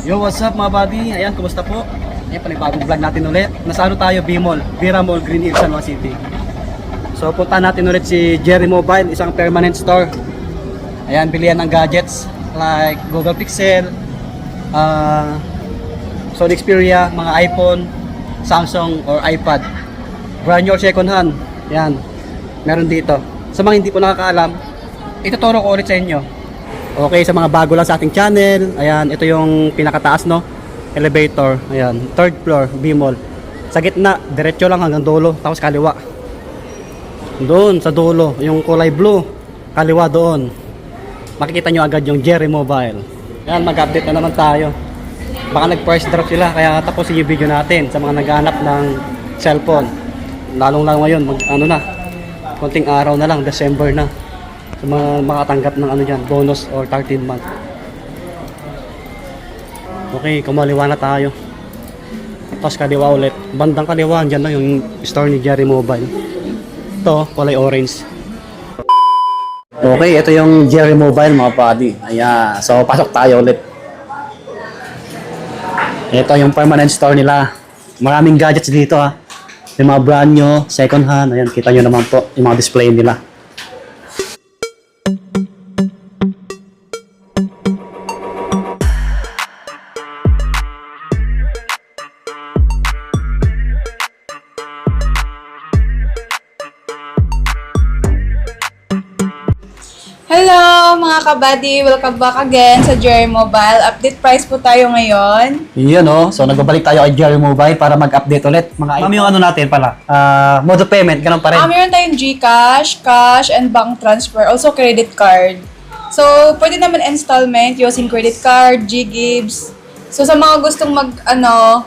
Yo, what's up mga buddy? Ayan, kumusta po? Ayan, panibagong vlog natin ulit. Nasa ano tayo? B-Mall, Vera Mall, Green Hills, San Juan City. So, punta natin ulit si Jerry Mobile, isang permanent store. Ayan, bilihan ng gadgets like Google Pixel, Sony Xperia, mga iPhone, Samsung, or iPad. Brand new or second hand. Ayan, meron dito. Sa mga hindi po nakakaalam, ituturo ko ulit sa inyo. Okay, sa mga bago lang sa ating channel, ayan, ito yung pinakataas, no? Elevator, ayan, third floor, B-Mall. Sa gitna, diretso lang hanggang dulo, tapos kaliwa. Doon, sa dulo, yung kulay blue, kaliwa doon. Makikita nyo agad yung Jerry Mobile. Ayan, mag-update na naman tayo. Baka nag-price drop sila, kaya tapusin yung video natin sa mga naghahanap ng cellphone. Lalong lang ngayon, ano na, konting araw na lang, December na. So, makatanggap ng ano dyan, bonus or 13 month. Okay, kumaliwa na tayo. Tapos kaliwa ulit. Bandang kaliwa, dyan na yung store ni Jerry Mobile. Ito, kulay orange. Okay, ito yung Jerry Mobile mga buddy. Ayan, so pasok tayo ulit. Ito yung permanent store nila. Maraming gadgets dito ha. Yung mga brand new, second hand. Ayan, kita nyo naman po yung mga display nila. Hello mga kabady! Welcome back again sa Jerry Mobile. Update price po tayo ngayon. Yun o. So nagbabalik tayo kay Jerry Mobile para mag-update ulit. Ma'am, yung ano natin pala, mode of payment, ganun pa rin. Meron tayong GCash, cash, and bank transfer. Also credit card. So, pwede naman installment using credit card, G-Gibbs. So, sa mga gustong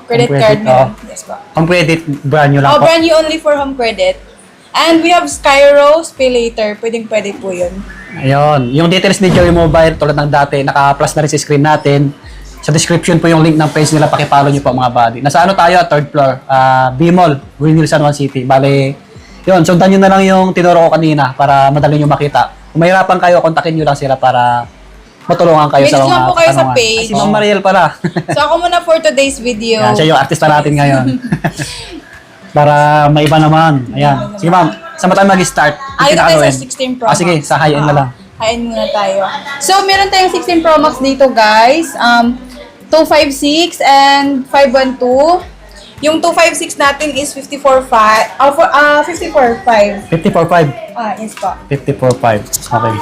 credit card meron. Yes po. Home credit, brand new lang po. Brand new only for home credit. And we have Skyro, Pay Later. Pwede po yun. Ayun. Yung details ni Jerry Mobile, tulad ng dati, naka-plus na rin sa screen natin. Sa description po yung link ng page nila, pakipollow nyo po mga buddy. Nasa ano tayo, third floor, B-Mall, Green Hills, San Juan City. Bale, yun, sundan nyo na lang yung tinuro ko kanina para madali nyo makita. Kung mahirapan kayo, kontakin nyo lang sila para matulungan kayo sa mga lang po kayo sa tanungan. page. Si Ma'am Mariel pala. So, ako muna for today's video. Yan, siya yung artista natin ngayon. Para maiba naman. Ayan. Sige ma'am, saan ba tayo mag-start? Ayun tayo sa 16 Pro Max. Sige, sa high-end na lang. High-end muna tayo. So, meron tayong 16 Pro Max dito, guys. 256 and 512. Yung 256 natin is 54.5. 54.5. 54.5. Yes po. 54.5. Okay.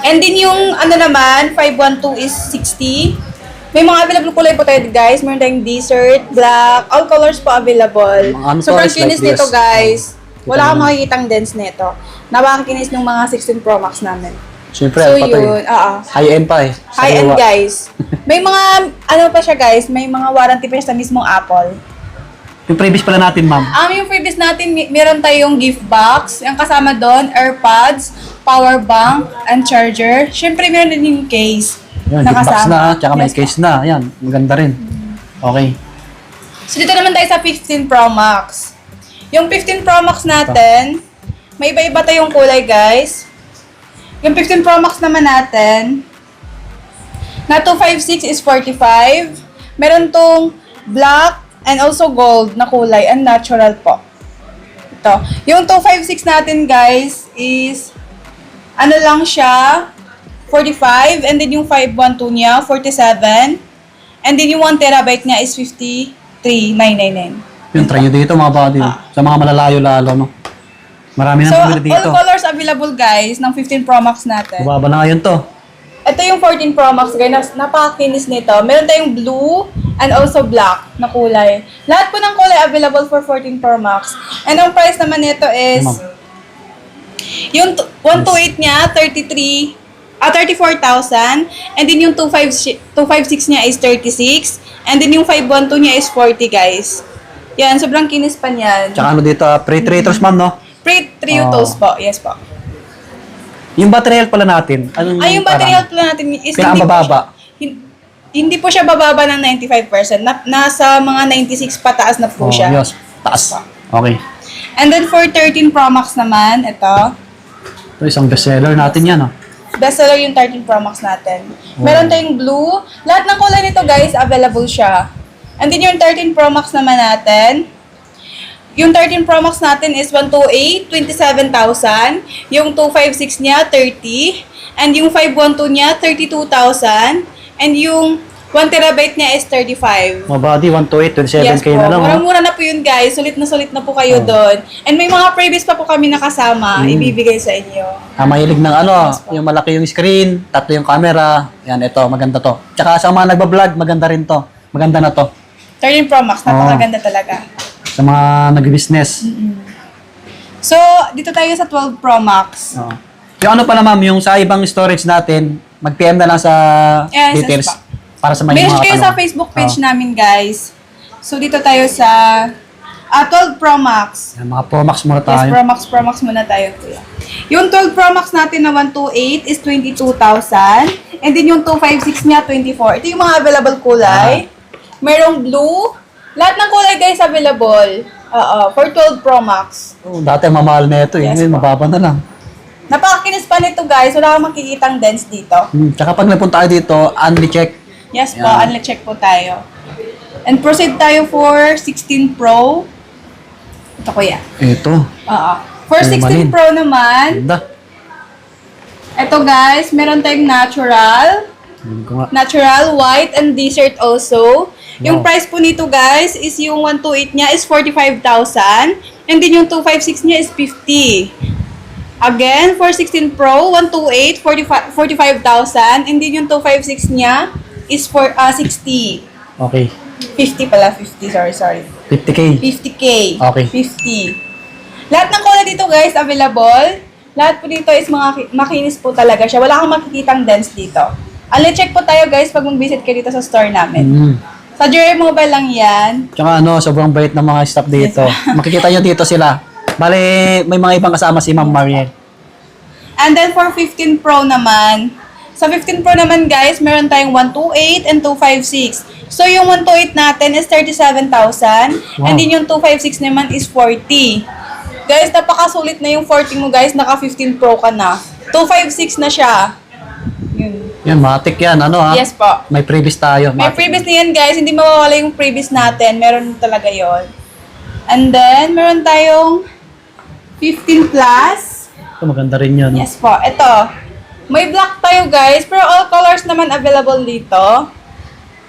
And then yung naman, 512 is 60. May mga available kulay po tayo, guys. Meron tayong desert, black, all colors po available. Sobrang kinis nito, guys. Wala kang makikitang dents nito. Napakakinis ng mga 16 Pro Max namin. Siyempre, So pa to yun, high-end pa eh. high-end, guys. May mga, pa siya, guys, may mga warranty pa siya sa mismong Apple. Yung previous pala natin, ma'am. Yung previous natin, meron tayong gift box. Yung kasama doon, AirPods, power bank, and charger. Siyempre, meron din yung case. Yan, gift box na, tsaka may case na. Ayan, maganda rin. Okay. So, dito naman tayo sa 15 Pro Max. Yung 15 Pro Max natin, may iba-iba tayong kulay, guys. Yung 15 Pro Max naman natin, na 256 is 45. Meron tong black and also gold na kulay and natural po. Ito. Yung 256 natin, guys, is lang siya, 45. And then yung 512 niya, 47. And then yung 1 terabyte niya is 53,999. Yung try nyo dito mga buddy. Sa mga malalayo lalo, no? Marami nang pumili dito. All colors available, guys, ng 15 Pro Max natin. Mababa na ngayon to. Ito yung 14 Pro Max, guys. Napakakinis nito. Meron tayong blue and also black na kulay. Lahat po ng kulay available for 14 Pro Max. And ang price naman nito is, yung 128 niya, 34,000. And then yung 256 niya is 36. And then yung 512 niya is 40, guys. Yan, sobrang kinis pa niyan. Tsaka ano dito, pre-traders ma'am, no? Pre-trio toast po. Yes po. Yung battery health pala natin, anong Yung battery health pala natin is pinakababa? Hindi po siya bababa ng 95%. Nasa mga 96 pataas na po siya. Yes, taas. Okay. And then for 13 Pro Max naman, ito. Ito isang bestseller natin yan, no? Bestseller yung 13 Pro Max natin. Meron tayong blue. Lahat ng kulay nito guys, available siya. And then yung 13 Pro Max naman natin, yung 13 Pro Max natin is 128, 27,000. Yung 256 niya, 30. And yung 512 niya, 32,000. And yung 1 terabyte niya is 35. Mga buddy, 128, 27K na lang. Oh. Murang-mura na po yun guys. Sulit na po kayo doon. And may mga freebies pa po kami nakasama. Ibibigay sa inyo. Mahilig ng yung malaki yung screen, tatlo yung camera. Yan, ito, maganda to. Tsaka sa mga nagbablog, maganda rin to. Maganda na to. 13 Pro Max, napakaganda talaga. Sa mga nag-business. So, dito tayo sa 12 Pro Max. Oo. Yung ano pala ma'am, yung sa ibang storage natin, mag-PM na lang sa Yes, details. yes, Para sa mga Message kayo sa tanong. Facebook page namin guys. So, dito tayo sa 12 Pro Max. Yan, mga Pro Max muna Yes, tayo. Pro Max muna tayo, kuya. Yung 12 Pro Max natin na 128 is 22,000. And then yung 256 niya, 24. Ito yung mga available kulay. Merong blue. Lahat ng kulay guys available. For 12 Pro Max. Oh, dati mamahal na ito. Yes, Ngayon, mababa na lang. Napakakinis pa nito guys. Wala kang makikitang dents dito. Tsaka pag napunta tayo dito, unli check. Yes po, Yan. unli-check po tayo. And proceed tayo for 16 Pro. Ito kuya. Ito. For 16 Permanent. Pro naman, Ganda. ito guys, meron tayong natural. Tingnan ko nga. Natural, white, and desert also. Yung Wow. price po nito guys is yung 128 niya is 45,000. And then yung 256 niya is 50. Again, for 16 Pro, 128, 45,000. And then yung 256 niya is for 60. Okay. 50 pala, 50. Sorry. 50K. 50K. Okay. 50. Lahat ng kulay dito guys, available. Lahat po dito is mga makinis po talaga siya. Wala kang makikitang dents dito. Check po tayo guys pag mag-visit kayo dito sa store namin. Sa Joy Mobile lang yan. Tsaka sobrang bait ng mga staff dito. Makikita nyo dito sila. Bale, may mga ibang kasama si Ma'am Mariel. And then for 15 Pro naman, sa 15 Pro naman guys, meron tayong 128 and 256. So yung 128 natin is 37,000. Wow. And then yung 256 naman is 40. Guys, napakasulit na yung 40 mo guys, naka 15 Pro ka na. 256 na siya. Yun. Yan, matik yan. Yes po. May previous tayo. May Matik. previous na yan guys, hindi mawawala yung previous natin. Meron talaga yon. And then, meron tayong 15 plus. Ito, maganda rin yun. Yes po, ito. May black tayo guys, pero all colors naman available dito.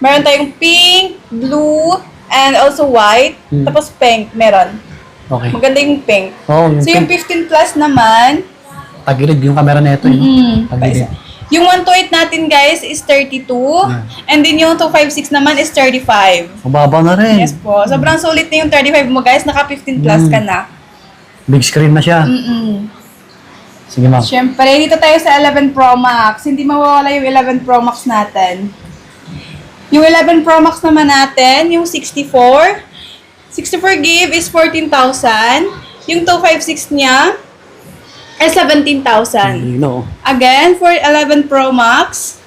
Meron tayong pink, blue, and also white. Tapos pink, meron. Okay. Maganda yung pink. Oh, yung So yung 15 plus naman, tagilid yung camera na ito. Tagilid. yung 128 natin guys is 32. And then yung 256 naman is 35. Mababa na rin. Yes po. Sobrang sulit na yung 35 mo guys. Naka 15 plus ka na. Big screen na siya. Sige ma'am. Siyempre, dito tayo sa 11 Pro Max. Hindi mawawala yung 11 Pro Max natin. Yung 11 Pro Max naman natin, yung 64 gig is 14,000. Yung 256 niya ay 17,000. Again, for 11 Pro Max,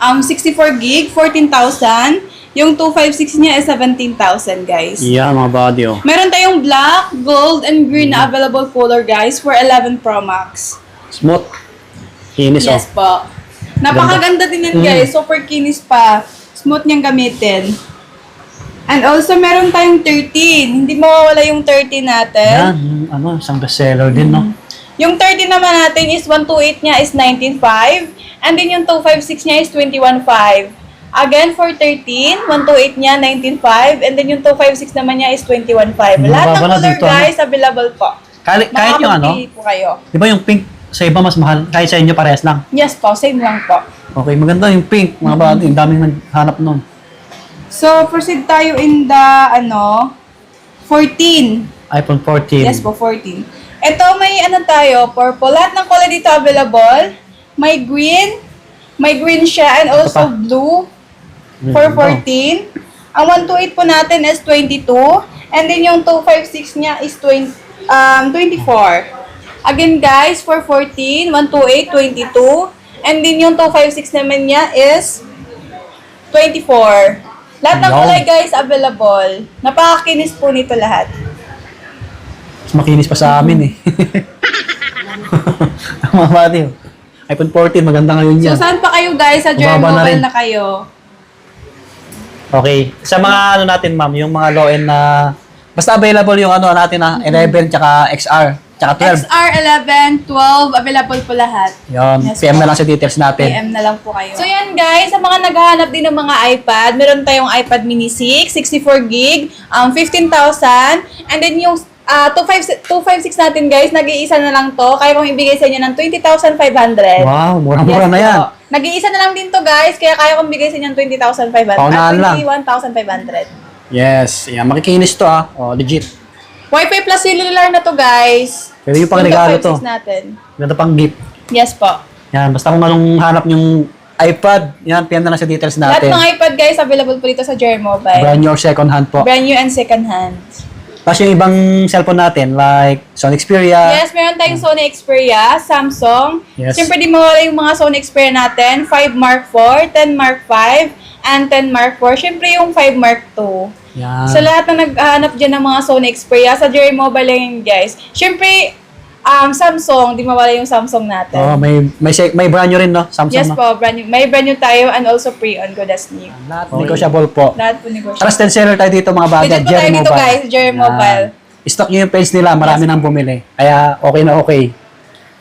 64 gig, 14,000. Yung 256 niya is 17,000, guys. Yeah, mga body Meron tayong black, gold, and green na available color, guys, for 11 Pro Max. Smooth. Kinis Yes po. Napakaganda din yan, guys. Super kinis pa. Smooth niyang gamitin. And also, meron tayong 13. Hindi mawawala yung 13 natin. Yan, isang bestseller din, no? Yung 13 naman natin is 128 niya is 19.5. And then yung 256 niya is 21.5. Again, for 13, 128 niya, 19.5. And then yung 256 naman niya is 21.5. Lahat ng color, guys, available po. Kahit yung Makakapili po kayo. di ba yung pink sa iba mas mahal? Kahit sa inyo parehas lang. Yes po, same lang po. Okay, maganda yung pink, mga body. Ang daming naghanap nun. So, proceed tayo in the, 14. iPhone 14. Yes po, 14. Ito, may tayo, purple. Lahat ng color dito available. May green siya, and also pa. blue for 14. Ang 128 po natin is 22. And then yung 256 niya is 24. Again guys, for 14, 128, 22. And then yung 256 naman niya is 24. Lahat ng Wow. kulay guys available. Napakakinis po nito lahat. Mas makinis pa sa amin eh. Mga body. iPhone 14, maganda ngayon yan. So, saan pa kayo guys? Sa Jerry Bumaba na rin. Mobile na kayo. Okay. Sa mga ano natin, ma'am, yung mga low-end na basta available yung ano natin 11 tsaka XR tsaka 12. XR 11, 12, available po lahat. Yan, Yes, PM po. na lang sa details natin. PM na lang po kayo. So yan guys, sa mga naghahanap din ng mga iPad, meron tayong iPad mini 6, 64GB, 15,000. And then yung 256 natin guys, nag-iisa na lang to. Kaya kong ibigay sa inyo ng 20,500. Wow, mura-mura na yan. po. Nag-iisa na lang din to guys, kaya kaya kong bigay sa inyo ng 20,500. Paunahan lang. 21,500. Yes, yan, makikinis to oh, legit. Wi-Fi plus cellular na to guys. Pero yung pang regalo 256 to. natin. Ganda pang gift. Yes po. Yan, basta kung anong hanap yung iPad, yan, PM na lang sa details Lahat natin. ng iPad guys, available po dito sa Jerry Mobile. Brand new or second hand po. Brand new and second hand. Tapos yung ibang cellphone natin, like Sony Xperia. Yes, meron tayong Sony Xperia, Samsung. Yes. Siyempre, di mawala yung mga Sony Xperia natin. 5 Mark IV, 10 Mark V, and 10 Mark IV. Siyempre, yung 5 Mark II. Yan. Sa lahat na naghahanap dyan ng mga Sony Xperia, sa Jerry Mobile lang yun, guys. Siyempre, Samsung, di mawala yung Samsung natin. Oh, may brand new rin, no? Samsung, Yes no? po, brand new. May brand new tayo and also pre-on good as new. Lahat negotiable po. Lahat po negotiable. Trusted seller tayo dito, mga bagay. Legit po tayo dito, guys, Jerry Yan. Mobile. Stock nyo yung page nila, marami nang bumili. Kaya okay na okay.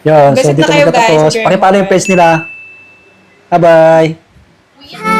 Yun, so Visit na dito kayo, guys, magtatapos. Jerry Pakipalo yung Mobile. page nila. Bye-bye!